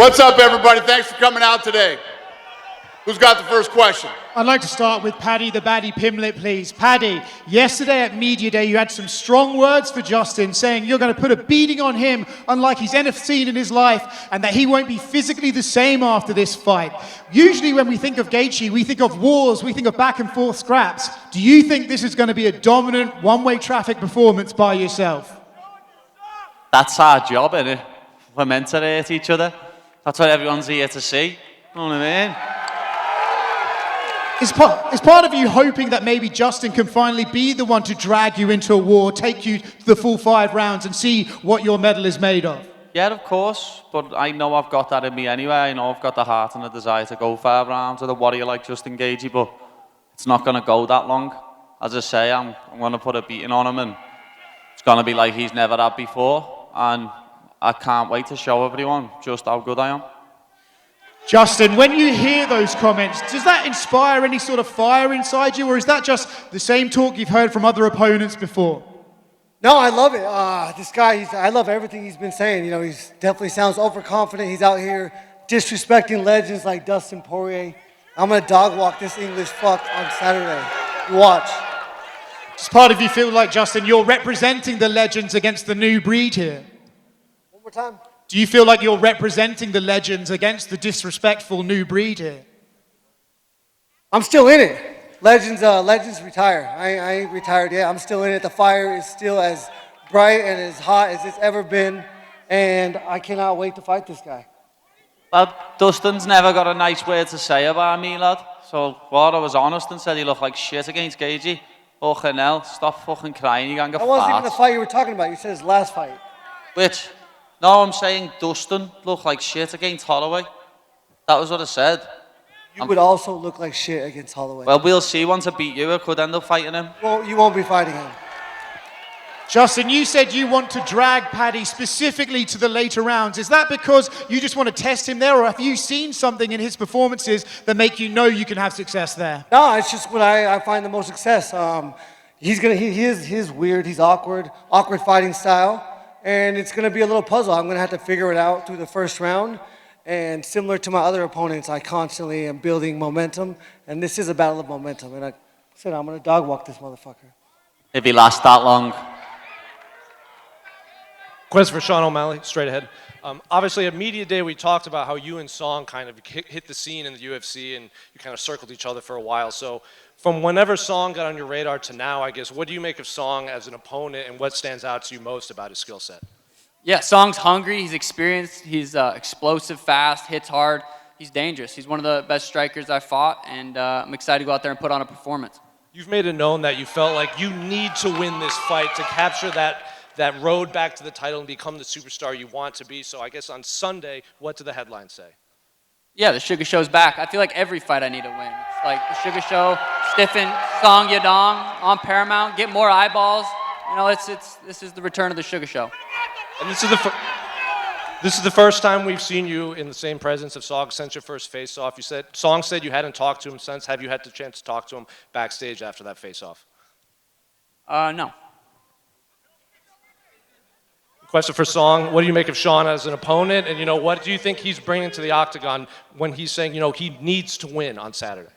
What's up, everybody? Thanks for coming out today. Who's got the first question? I'd like to start with Paddy Pimblett, please. Paddy, yesterday at Media Day, you had some strong words for Justin, saying you're going to put a beating on him unlike he's ever seen in his life, and that he won't be physically the same after this fight. Usually when we think of Gaethje, we think of wars, we think of back and forth scraps. Do you think this is going to be a dominant one-way traffic performance by yourself? That's our job, isn't it? We're meant to hate each other. That's what everyone's here to see. You know what I mean? Is part of you hoping that maybe Justin can finally be the one to drag you into a war, take you to the full 5 rounds and see what your medal is made of? Yeah, of course. But I know I've got that in me anyway. I know I've got the heart and the desire to go 5 rounds with a warrior like Justin Gaethje, but it's not going to go that long. As I say, I'm going to put a beating on him, and it's going to be like he's never had before. And I can't wait to show everyone just how good I am. Justin, when you hear those comments, does that inspire any sort of fire inside you, or is that just the same talk you've heard from other opponents before? No, I love it. This guy, I love everything he's been saying. You know, he definitely sounds overconfident. He's out here disrespecting legends like Dustin Poirier. I'm going to dog walk this English fuck on Saturday. You watch. Does part of you feel like, Justin, you're representing the legends against the new breed here? One more time. Do you feel like you're representing the legends against the disrespectful new breed here? I'm still in it. Legends retire. I ain't retired yet. I'm still in it. The fire is still as bright and as hot as it's ever been, and I cannot wait to fight this guy. Well, Dustin's never got a nice word to say about me, lad. So, I was honest and said he looked like shit against Gaethje. Fucking hell, stop fucking crying, you can't get That wasn't even the fight you were talking about. You said his last fight. Which? No, I'm saying Dustin looked like shit against Holloway. That was what I said. You would also look like shit against Holloway. Well, we'll see. Once I beat you, I could end up fighting him. Well, you won't be fighting him. Justin, you said you want to drag Paddy specifically to the later rounds. Is that because you just want to test him there, or have you seen something in his performances that make you know you can have success there? No, it's just what I find the most success. He is weird. He's awkward fighting style. And it's going to be a little puzzle. I'm going to have to figure it out through the first round. And similar to my other opponents, I constantly am building momentum. And this is a battle of momentum. And I said, I'm going to dog walk this motherfucker. If he lasts that long. Question for Sean O'Malley, straight ahead. Obviously, at Media Day, we talked about how you and Song kind of hit the scene in the UFC, and you kind of circled each other for a while. So from whenever Song got on your radar to now, I guess, what do you make of Song as an opponent, and what stands out to you most about his skill set? Yeah, Song's hungry, he's experienced, he's explosive, fast, hits hard, he's dangerous. He's one of the best strikers I've fought, and I'm excited to go out there and put on a performance. You've made it known that you felt like you need to win this fight to capture that road back to the title and become the superstar you want to be. So I guess on Sunday, what did the headline say? Yeah, the Sugar Show's back. I feel like every fight I need to win. It's like the Sugar Show, stiffen Song Yadong on Paramount, get more eyeballs. You know, this is the return of the Sugar Show. And this is the first time we've seen you in the same presence of Song since your first face-off. Song said you hadn't talked to him since. Have you had the chance to talk to him backstage after that face-off? No. Question for Song, what do you make of Sean as an opponent? And, what do you think he's bringing to the octagon when he's saying, he needs to win on Saturday?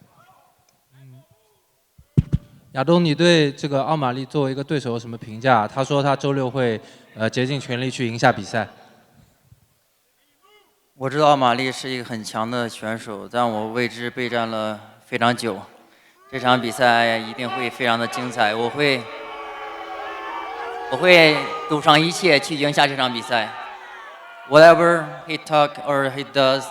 亚东，你对这个奥马利作为一个对手有什么评价？他说他周六会竭尽全力去赢下比赛。我知道奥马利是一个很强的选手，但我为之备战了非常久。这场比赛一定会非常的精彩，我会赌上一切去赢下这场比赛。Whatever he talk or he does.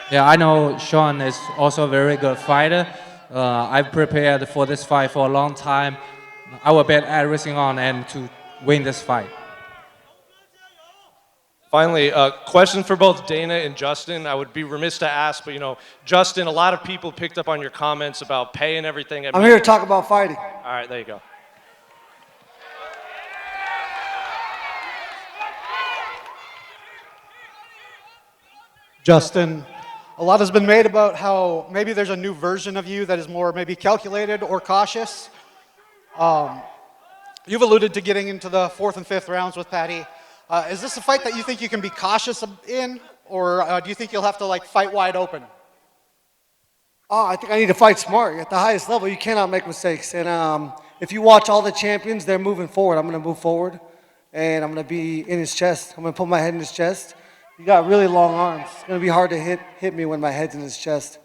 Yeah, I know Sean is also a very good fighter. I've prepared for this fight for a long time. I will bet everything on and to win this fight. Finally, a question for both Dana and Justin. I would be remiss to ask, but Justin, a lot of people picked up on your comments about pay and everything. I'm here to talk about fighting. All right, there you go. Justin, a lot has been made about how maybe there's a new version of you that is more maybe calculated or cautious. You've alluded to getting into the 4th and 5th rounds with Paddy. Is this a fight that you think you can be cautious in, or do you think you'll have to like fight wide open? I think I need to fight smart. At the highest level, you cannot make mistakes. And if you watch all the champions, they're moving forward. I'm going to move forward, and I'm going to be in his chest. I'm going to put my head in his chest. He got really long arms. It's going to be hard to hit me when my head's in his chest.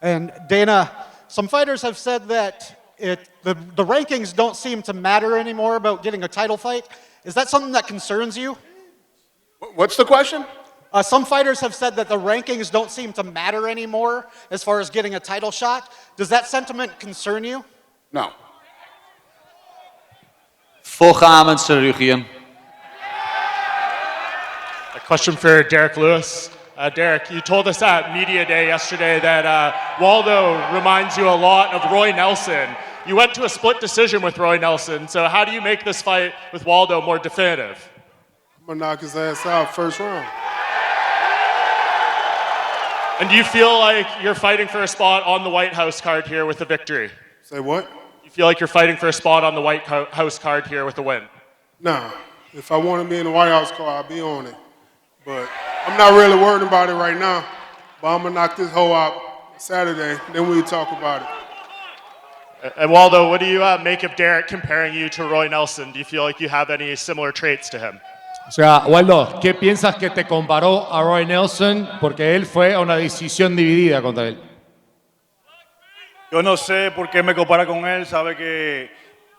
And Dana, some fighters have said that the rankings don't seem to matter anymore about getting a title fight. Is that something that concerns you? What's the question? Some fighters have said that the rankings don't seem to matter anymore as far as getting a title shot. Does that sentiment concern you? No. Voorgaan met chirurgien. A question for Derrick Lewis. Derrick, you told us at Media Day yesterday that Waldo reminds you a lot of Roy Nelson. You went to a split decision with Roy Nelson, so how do you make this fight with Waldo more definitive? I'm gonna knock his ass out first round. And do you feel like you're fighting for a spot on the White House card here with a victory? Say what? You feel like you're fighting for a spot on the White House card here with a win? Nah. If I want to be in the White House car, I'll be on it. But I'm not really worried about it right now. But I'm gonna knock this hoe out Saturday, then we'll talk about it. And Waldo, what do you make of Derrick comparing you to Roy Nelson? Do you feel like you have any similar traits to him? O sea, Waldo, ¿qué piensas que te comparó a Roy Nelson? Porque él fue a una decisión dividida contra él. Yo no sé por qué me compara con él, sabe que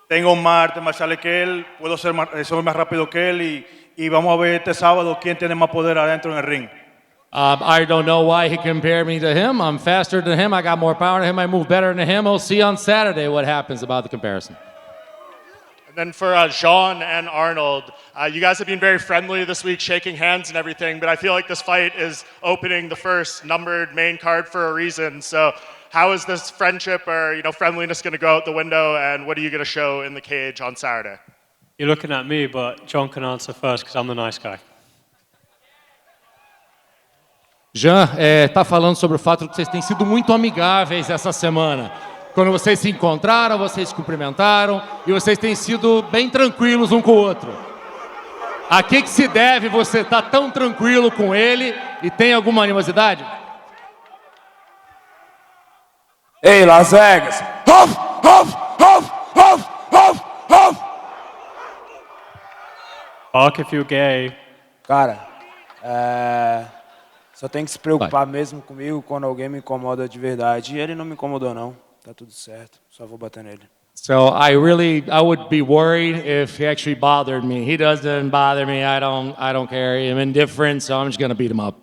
tengo más artes marciales que él, puedo ser soy más rápido que él y vamos a ver este sábado quién tiene más poder adentro en el ring. I don't know why he compared me to him. I'm faster than him. I got more power than him. I move better than him. We'll see on Saturday what happens about the comparison. And then for Jean and Arnold, you guys have been very friendly this week, shaking hands and everything, but I feel like this fight is opening the first numbered main card for a reason. So how is this friendship or friendliness going to go out the window, and what are you going to show in the cage on Saturday? You're looking at me, but John can answer first because I'm the nice guy. Jean está falando sobre o fato de que vocês têm sido muito amigáveis essa semana. Quando vocês se encontraram, vocês se cumprimentaram e vocês têm sido bem tranquilos um com o outro. A que se deve você estar tão tranquilo com ele e tem alguma animosidade? Ei, Las Vegas! Huff, huff, huff, huff, huff, huff! Bark if you're gay. Cara, só tem que se preocupar mesmo comigo quando alguém me incomoda de verdade. E ele não me incomodou, não. Tá tudo certo. Só vou bater nele. So I would be worried if he actually bothered me. He doesn't bother me. I don't care. I'm indifferent, so I'm just gonna beat him up.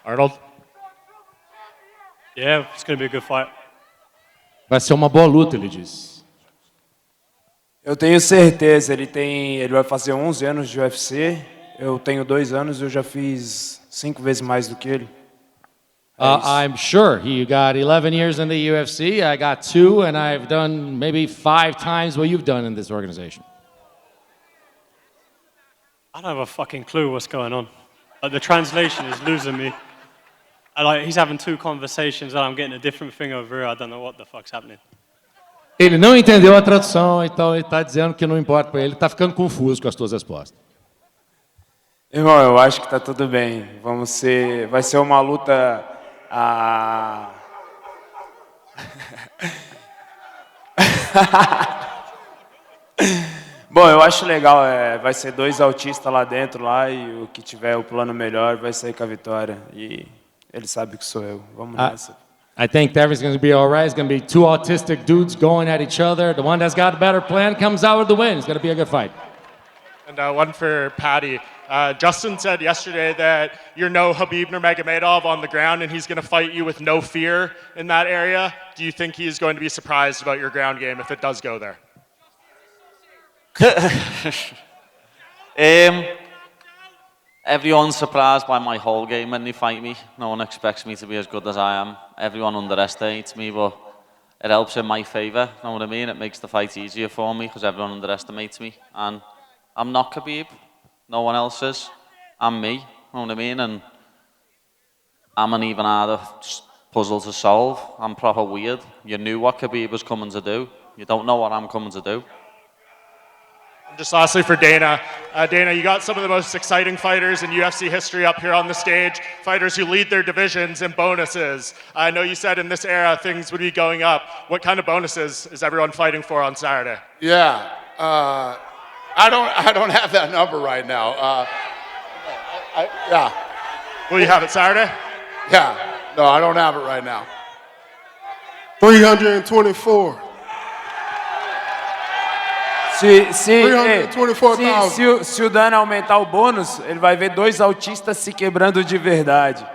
Arnold? Yeah, it's going to be a good fight. Vai ser uma boa luta, ele disse. Eu tenho certeza. Ele vai fazer 11 anos de UFC. Eu tenho 2 anos e eu já fiz 5 vezes mais do que ele. I'm sure. He got 11 years in the UFC. I got 2, and I've done maybe 5 times what you've done in this organization. I don't have a fucking clue what's going on. The translation is losing me. He's having 2 conversations and I'm getting a different thing over here. I don't know what the fuck's happening. Ele não entendeu a tradução, então ele está dizendo que não importa para ele. Ele está ficando confuso com as tuas respostas. Irmão, eu acho que tá tudo bem. Vai ser uma luta. Bom, eu acho legal. Vai ser 2 autistas lá dentro e o que tiver o plano melhor vai sair com a vitória. E ele sabe que sou eu. Vamos nessa. I think everything's going to be all right. It's going to be 2 autistic dudes going at each other. The one that's got a better plan comes out with the win. It's going to be a good fight. And one for Paddy. Justin said yesterday that you're no Khabib Nurmagomedov on the ground, and he's going to fight you with no fear in that area. Do you think he's going to be surprised about your ground game if it does go there? Everyone's surprised by my whole game when they fight me. No one expects me to be as good as I am. Everyone underestimates me, but it helps in my favour. Know what I mean? It makes the fight easier for me because everyone underestimates me. And I'm not Khabib. No one else is. I'm me. Know what I mean? And I'm an even harder puzzle to solve. I'm proper weird. You knew what Khabib was coming to do. You don't know what I'm coming to do. Just lastly for Dana. Dana, you got some of the most exciting fighters in UFC history up here on the stage, fighters who lead their divisions and bonuses. I know you said in this era things would be going up. What kind of bonuses is everyone fighting for on Saturday? Yeah, I don't have that number right now. Yeah. Will you have it Saturday? Yeah. No, I don't have it right now. 324. Se o Dana aumentar o bônus, ele vai ver dois autistas se quebrando de verdade.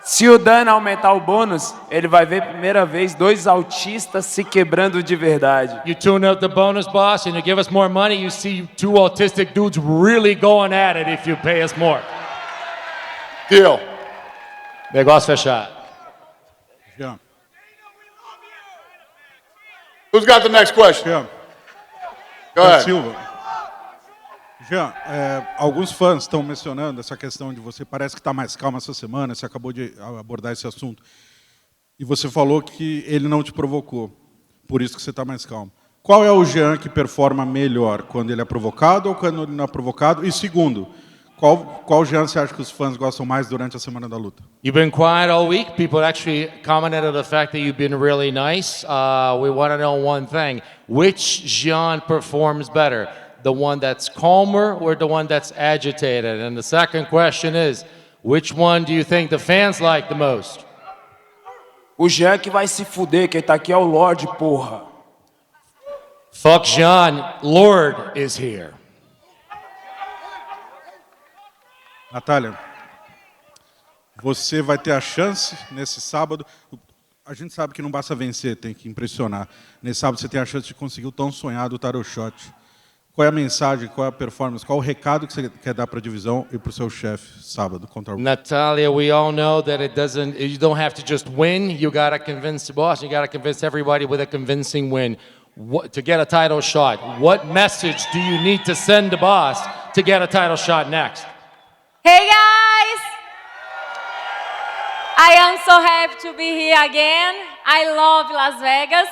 Se o Dana aumentar o bônus, ele vai ver primeira vez dois autistas se quebrando de verdade. You tune up the bonus, boss, and you give us more money, you see two autistic dudes really going at it if you pay us more. Deal. Negócio fechado. Yeah. Who's got the next question? Yeah. Go ahead. Silva. Jean, alguns fãs estão mencionando essa questão de você parece que está mais calmo essa semana, você acabou de abordar esse assunto. E você falou que ele não te provocou, por isso que você está mais calmo. Qual é o Jean que performa melhor, quando ele é provocado ou quando ele não é provocado? E segundo, qual Jean você acha que os fãs gostam mais durante a semana da luta? You've been quiet all week. People actually commented on the fact that you've been really nice. We want to know one thing. Which Jean performs better? The one that's calmer or the one that's agitated? And the second question is, which one do you think the fans like the most? O Jean que vai se fuder, quem tá aqui é o Lorde, porra. Fuck Jean, Lord is here. Natália, você vai ter a chance nesse sábado. A gente sabe que não basta vencer, tem que impressionar. Nesse sábado você tem a chance de conseguir o tão sonhado title shot. Qual é a mensagem, qual é a performance, qual é o recado que você quer dar para a divisão e para o seu chefe sábado contra o... Natalia, we all know that you don't have to just win. You got to convince the boss. You got to convince everybody with a convincing win to get a title shot. What message do you need to send the boss to get a title shot next? Hey guys! I am so happy to be here again. I love Las Vegas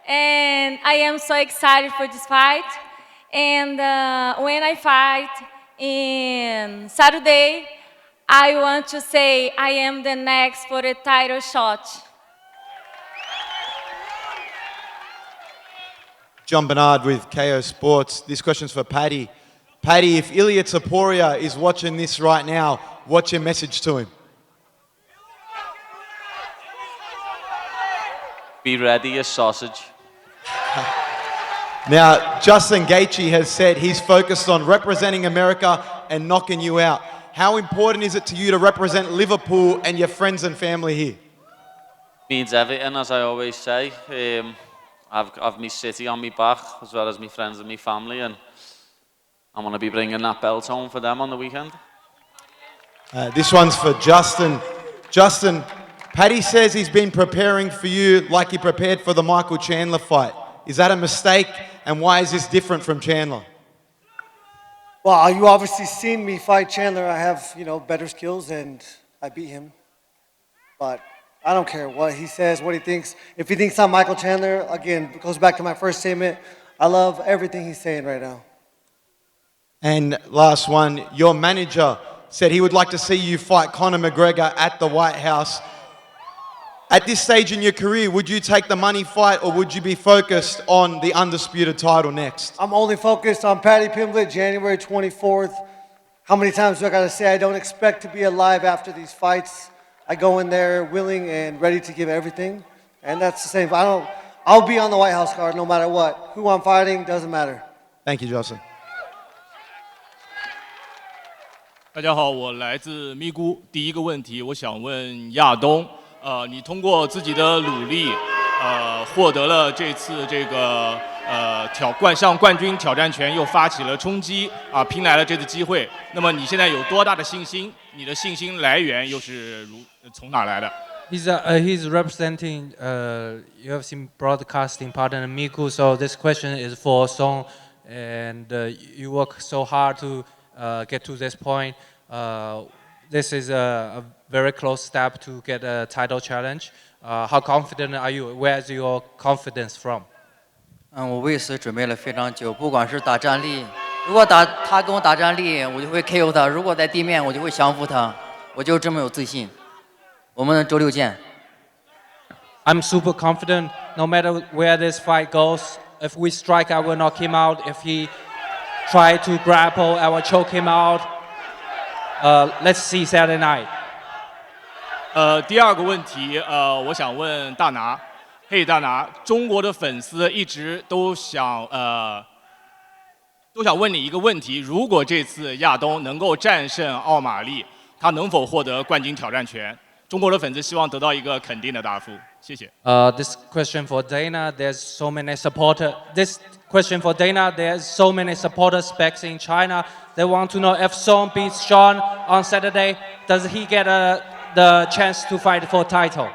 and I am so excited for this fight. And when I fight in Saturday, I want to say I am the next for the title shot. John Bernard with KO Sports. This question's for Paddy. Paddy, if Ilya Topuria is watching this right now, what's your message to him? Be ready, you sausage. Now, Justin Gaethje has said he's focused on representing America and knocking you out. How important is it to you to represent Liverpool and your friends and family here? Means everything, as I always say. I've my city on my back, as well as my friends and my family, and I'm going to be bringing that belt home for them on the weekend. This one's for Justin. Justin, Paddy says he's been preparing for you like he prepared for the Michael Chandler fight. Is that a mistake, and why is this different from Chandler? Well, you obviously seen me fight Chandler. I have, better skills, and I beat him. But I don't care what he says, what he thinks. If he thinks I'm Michael Chandler, again, it goes back to my first statement. I love everything he's saying right now. And last one, your manager said he would like to see you fight Conor McGregor at the White House. At this stage in your career, would you take the money fight or would you be focused on the undisputed title next? I'm only focused on Paddy Pimblett, January 24th. How many times do I got to say I don't expect to be alive after these fights? I go in there willing and ready to give everything. And that's the same. I'll be on the White House card no matter what. Who I'm fighting doesn't matter. Thank you, Justin. 大家好，我来自咪咕。第一个问题，我想问亚东，你通过自己的努力，获得了这次这个向冠军挑战权，又发起了冲击，拼来了这次机会。那么你现在有多大的信心？你的信心来源又是从哪来的？ He's representing UFC broadcasting partner Miku, so this question is for Song, and you work so hard to get to this point. This is a very close step to get a title challenge. How confident are you? Where's your confidence from? 我为此准备了非常久，不管是打站立，如果他跟我打站立，我就会 KO 他；如果在地面，我就会降服他。我就这么有自信。我们周六见。I'm super confident. No matter where this fight goes, if we strike, I will knock him out. If he try to grapple, I will choke him out. Let's see Saturday night. 第二个问题，我想问大拿，嘿，大拿，中国的粉丝一直都想问你一个问题：如果这次亚东能够战胜奥马利，他能否获得冠军挑战权？中国的粉丝希望得到一个肯定的答复。谢谢。This question for Dana. There's so many supporters. This question for Dana. There's so many supporters back in China. They want to know if Song beats Sean on Saturday, does he get the chance to fight for title?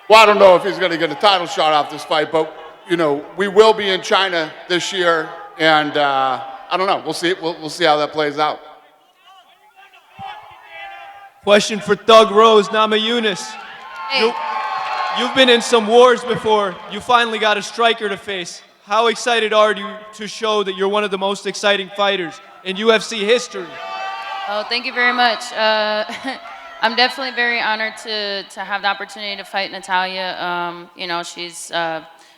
Well, I don't know if he's going to get a title shot off this fight, but you know, we will be in China this year, and I don't know. We'll see. We'll see how that plays out. Question for Thug Rose, Namajunas. Hey. You've been in some wars before. You finally got a striker to face. How excited are you to show that you're one of the most exciting fighters in UFC history? Oh, thank you very much. I'm definitely very honored to have the opportunity to fight Natalia. You know, she's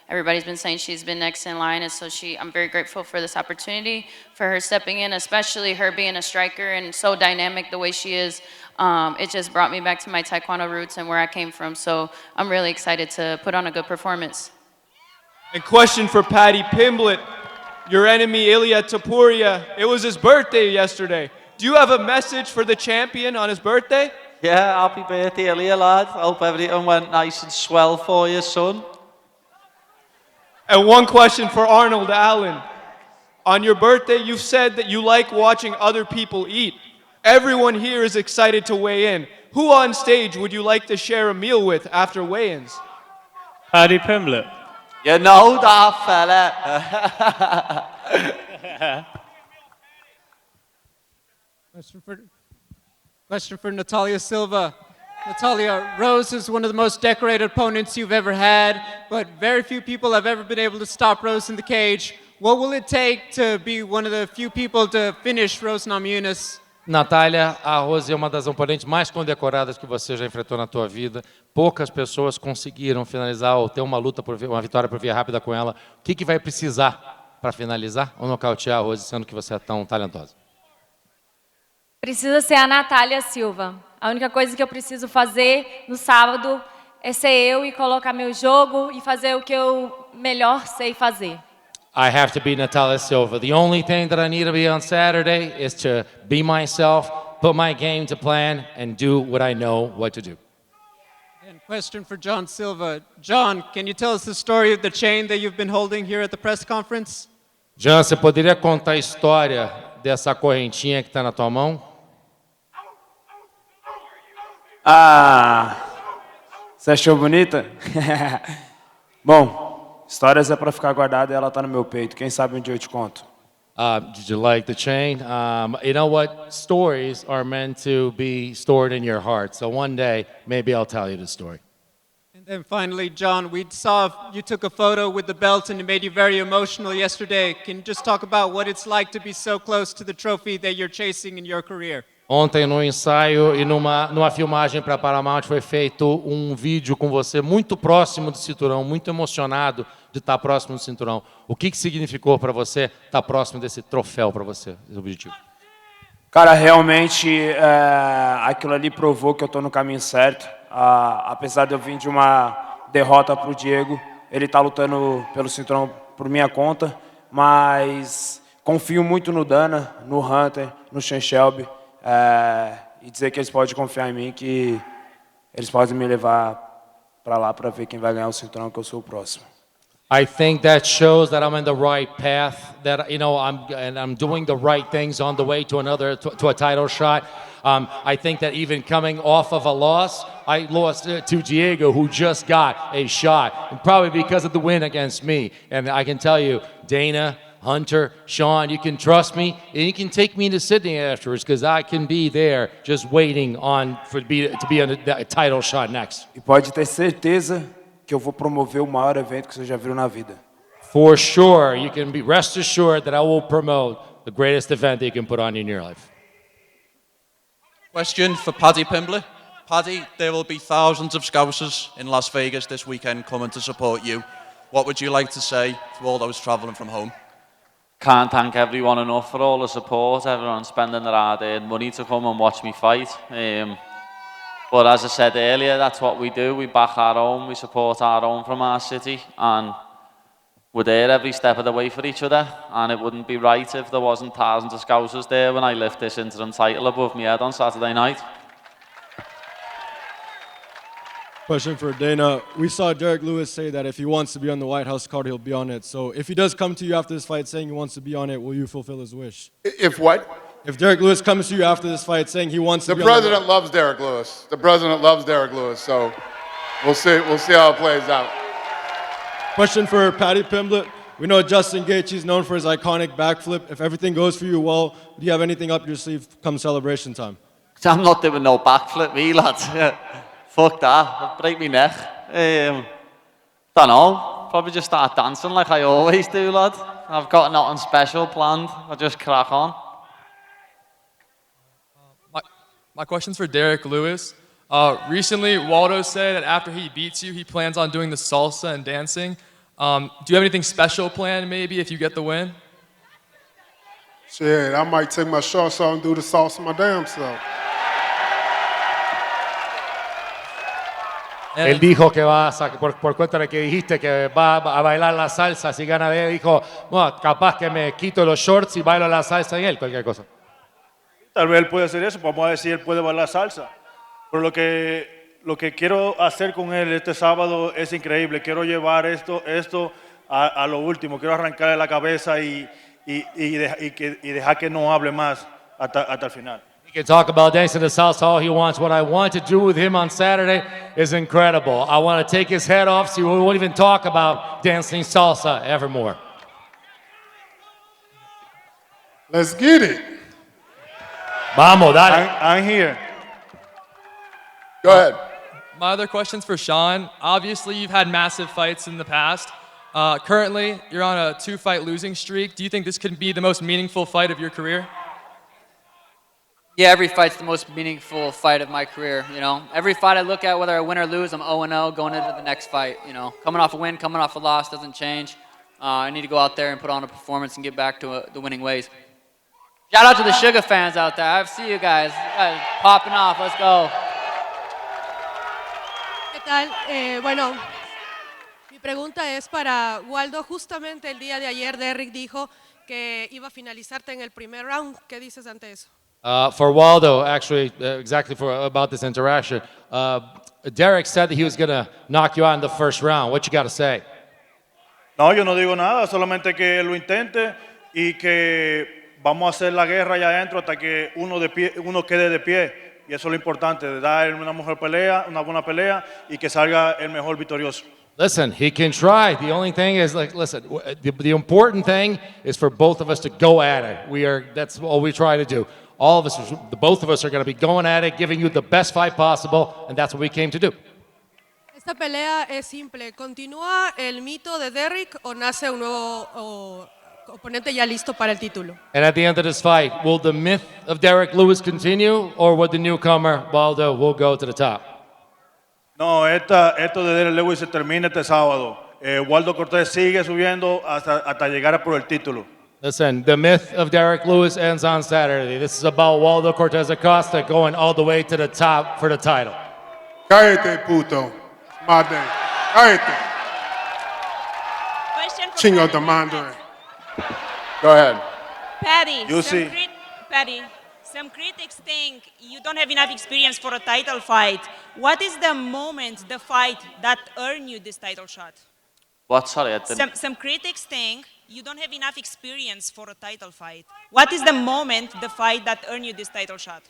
everybody's been saying she's been next in line, and so I'm very grateful for this opportunity, for her stepping in, especially her being a striker and so dynamic the way she is. It just brought me back to my Taekwondo roots and where I came from. So I'm really excited to put on a good performance. And question for Paddy Pimblett, your enemy Ilya Topuria. It was his birthday yesterday. Do you have a message for the champion on his birthday? Yeah, happy birthday, Ilya, lad. I hope everything went nice and swell for you, son. And one question for Arnold Allen. On your birthday, you've said that you like watching other people eat. Everyone here is excited to weigh in. Who on stage would you like to share a meal with after weigh-ins? Paddy Pimblett. You know that, fella. Question for Natalia Silva. Natalia, Rose is one of the most decorated opponents you've ever had, but very few people have ever been able to stop Rose in the cage. What will it take to be one of the few people to finish Rose Namajunas? Natália, a Rose é uma das oponentes mais condecoradas que você já enfrentou na tua vida. Poucas pessoas conseguiram finalizar ou ter uma luta, uma vitória por via rápida com ela. O que vai precisar para finalizar ou nocautear a Rose, sendo que você é tão talentosa? Precisa ser a Natália Silva. A única coisa que eu preciso fazer no sábado é ser eu e colocar meu jogo e fazer o que eu melhor sei fazer. I have to be Natalia Silva. The only thing that I need to be on Saturday is to be myself, put my game to plan, and do what I know what to do. And question for John Silva. John, can you tell us the story of the chain that you've been holding here at the press conference? Jean, você poderia contar a história dessa correntinha que está na tua mão? Ah, você achou bonita? Bom, histórias é para ficar guardada e ela tá no meu peito. Quem sabe um dia eu te conto. Did you like the chain? You know what? Stories are meant to be stored in your heart. So one day, maybe I'll tell you the story. And then finally, John, we saw you took a photo with the belt and it made you very emotional yesterday. Can you just talk about what it's like to be so close to the trophy that you're chasing in your career? Ontem, no ensaio e numa filmagem para Paramount, foi feito um vídeo com você muito próximo do cinturão, muito emocionado de estar próximo do cinturão. O que significou para você estar próximo desse troféu para você, esse objetivo? Cara, realmente, aquilo ali provou que eu estou no caminho certo. Apesar de eu vir de uma derrota para o Diego, ele está lutando pelo cinturão por minha conta, mas confio muito no Dana, no Hunter, no Sean Shelby. E dizer que eles podem confiar em mim, que eles podem me levar para lá para ver quem vai ganhar o cinturão, que eu sou o próximo. I think that shows that I'm in the right path, that I'm doing the right things on the way to a title shot. I think that even coming off of a loss, I lost to Diego, who just got a shot, and probably because of the win against me. And I can tell you, Dana, Hunter, Sean, you can trust me, and you can take me to Sydney afterwards, because I can be there just waiting to be on a title shot next. E pode ter certeza que eu vou promover o maior evento que vocês já viram na vida. For sure, you can be rest assured that I will promote the greatest event that you can put on in your life. Question for Paddy Pimblett. Paddy, there will be thousands of Scousers in Las Vegas this weekend coming to support you. What would you like to say to all those travelling from home? Can't thank everyone enough for all the support, everyone spending their hard-earned money to come and watch me fight. But as I said earlier, that's what we do. We back our own, we support our own from our city, and we're there every step of the way for each other. And it wouldn't be right if there wasn't thousands of Scousers there when I lift this interim title above my head on Saturday night. Question for Dana. We saw Derrick Lewis say that if he wants to be on the White House card, he'll be on it. So if he does come to you after this fight saying he wants to be on it, will you fulfill his wish? If what? If Derrick Lewis comes to you after this fight saying he wants to be The on the president loves Derrick Lewis. The president loves Derrick Lewis. So we'll see how it plays out. Question for Paddy Pimblett. We know Justin Gaethje is known for his iconic backflip. If everything goes for you well, do you have anything up your sleeve come celebration time? I'm not doing no backflip, me, lads. Fuck that, I'll break my neck. Don't know, probably just start dancing like I always do, lad. I've got nothing special planned, I'll just crack on. My question's for Derrick Lewis. Recently, Waldo said that after he beats you, he plans on doing the salsa and dancing. Do you have anything special planned, maybe, if you get the win? Shit, I might take my shorts off and do the salsa my damn self. Él dijo que va a por cuenta de que dijiste que va a bailar la salsa, si gana, dijo, bueno, capaz que me quito los shorts y bailo la salsa en él, cualquier cosa. Tal vez él puede hacer eso, vamos a ver si él puede bailar salsa. Pero lo que quiero hacer con él este sábado es increíble. Quiero llevar esto a lo último. Quiero arrancarle la cabeza y dejar que no hable más hasta el final. He can talk about dancing the salsa all he wants. What I want to do with him on Saturday is incredible. I want to take his head off so we won't even talk about dancing salsa evermore. Let's get it. Vamos, dale. I'm here. Go ahead. My other question's for Sean. Obviously, you've had massive fights in the past. Currently, you're on a 2-fight losing streak. Do you think this could be the most meaningful fight of your career? Yeah, every fight's the most meaningful fight of my career, you know. Every fight I look at, whether I win or lose, I'm 0-0 going into the next fight, you know. Coming off a win, coming off a loss doesn't change. I need to go out there and put on a performance and get back to the winning ways. Shout out to the Sugar fans out there. I see you guys. You guys popping off. Let's go. ¿Qué tal? Bueno, mi pregunta es para Waldo. Justamente el día de ayer Derrick dijo que iba a finalizarte en el primer round. ¿Qué dices ante eso? For Waldo, actually, exactly about this interaction, Derrick said that he was going to knock you out in the first round. What you got to say? No, yo no digo nada, solamente que lo intente y que vamos a hacer la guerra allá adentro hasta que uno quede de pie. Y eso es lo importante, dar una mejor pelea, una buena pelea y que salga el mejor victorioso. Listen, he can try. The only thing is, listen, the important thing is for both of us to go at it. That's all we try to do. All of us, both of us are going to be going at it, giving you the best fight possible, and that's what we came to do. Esta pelea es simple. ¿Continúa el mito de Derrick o nace un nuevo oponente ya listo para el título? And at the end of this fight, will the myth of Derrick Lewis continue, or will the newcomer, Waldo, will go to the top? No, esto de Derrick Lewis se termina este sábado. Waldo Cortés sigue subiendo hasta llegar a por el título. Listen, the myth of Derrick Lewis ends on Saturday. This is about Waldo Cortés Acosta going all the way to the top for the title. Cállate, puto. My day. Cállate. Chingo de Mandarin. Go ahead. Paddy, You see. Paddy, some critics think you don't have enough experience for a title fight. What is the moment, the fight, that earned you this title shot? What? Sorry, I didn't... Some critics think you don't have enough experience for a title fight. What is the moment, the fight, that earned you this title shot?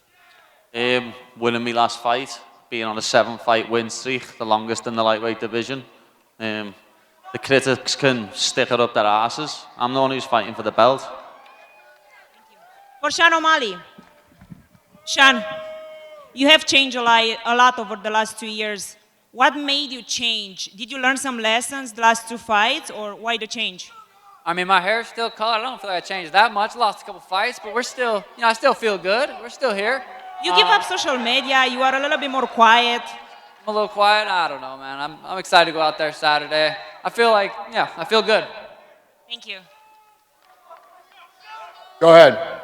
Winning my last fight, being on a 7-fight win streak, the longest in the lightweight division. The critics can stick it up their asses. I'm the one who's fighting for the belt. For Sean O'Malley. Sean, you have changed a lot over the last 2 years. What made you change? Did you learn some lessons the last 2 fights, or why the change? I mean, my hair's still colored. I don't feel like I changed that much. Lost a couple fights, but we're still, I still feel good. We're still here. You give up social media. You are a little bit more quiet. I'm a little quiet. I don't know, man. I'm excited to go out there Saturday. I feel like, I feel good. Thank you. Go ahead.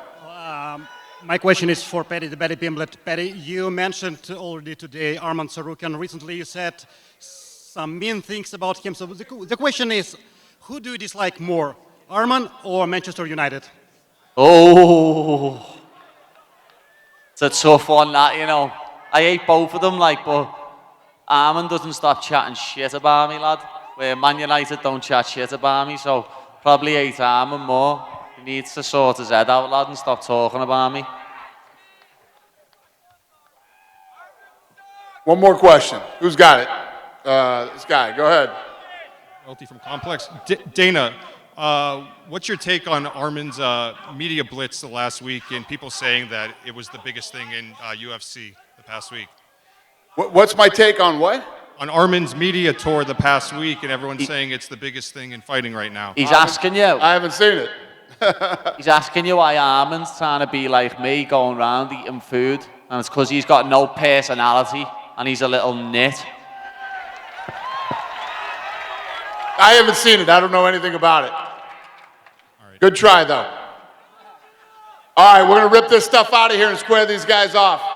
My question is for Paddy Pimblett. Paddy, you mentioned already today Arman Tsarukyan. Recently you said some mean things about him. So the question is, who do you dislike more, Arman or Manchester United? Oh, it's a tough one, that, I hate both of them, but Arman doesn't stop chatting shit about me, lad. Where Man United don't chat shit about me, so probably hate Arman more. He needs to sort his head out, lad, and stop talking about me. One more question. Who's got it? This guy. Go ahead. Royalty from Complex. Dana, what's your take on Arman's media blitz the last week and people saying that it was the biggest thing in UFC the past week? What's my take on what? On Arman's media tour the past week, and everyone's saying it's the biggest thing in fighting right now. He's asking you. I haven't seen it. He's asking you why Arman's trying to be like me, going around eating food, and it's because he's got no personality and he's a little nit. I haven't seen it. I don't know anything about it. Good try, though. All right, we're going to rip this stuff out of here and square these guys off.